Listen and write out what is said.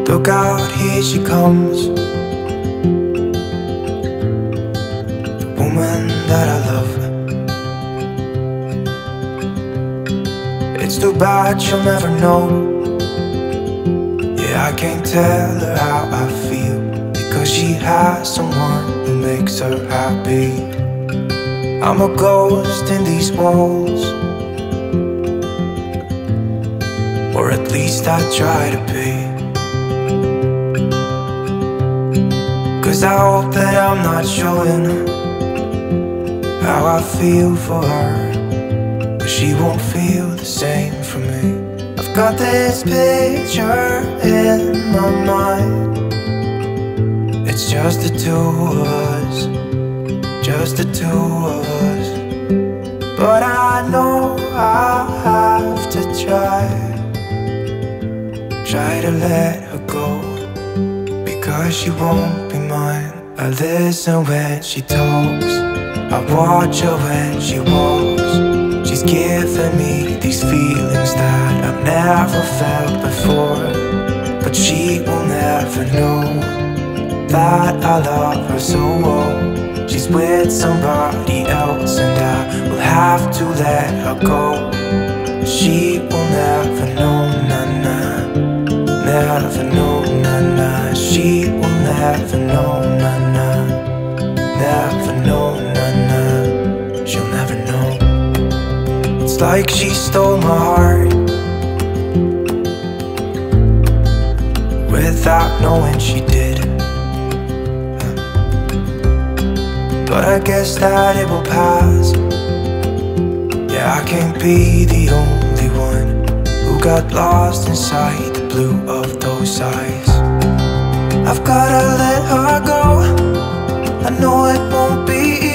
Look out, here she comes, the woman that I love. It's too bad she'll never know. Yeah, I can't tell her how I feel, because she has someone who makes her happy. I'm a ghost in these walls, or at least I try to be. 'Cause I hope that I'm not showing how I feel for her, but she won't feel the same for me. I've got this picture in my mind. It's just the two of us, just the two of us. But I know I'll have to try to let her go, because she won't be mine. I listen when she talks, I watch her when she walks. She's giving me these feelings that I've never felt before, but she will never know that I love her so well. She's with somebody else and I will have to let her go. She will never know, nah-nah, never know, nah-nah. She will never know, nah-nah, never know, nah-nah. She'll never know. It's like she stole my heart without knowing she did. But I guess that it will pass. Yeah, I can't be the only one who got lost inside the blue of those eyes. I've gotta let her go. I know it won't be easy.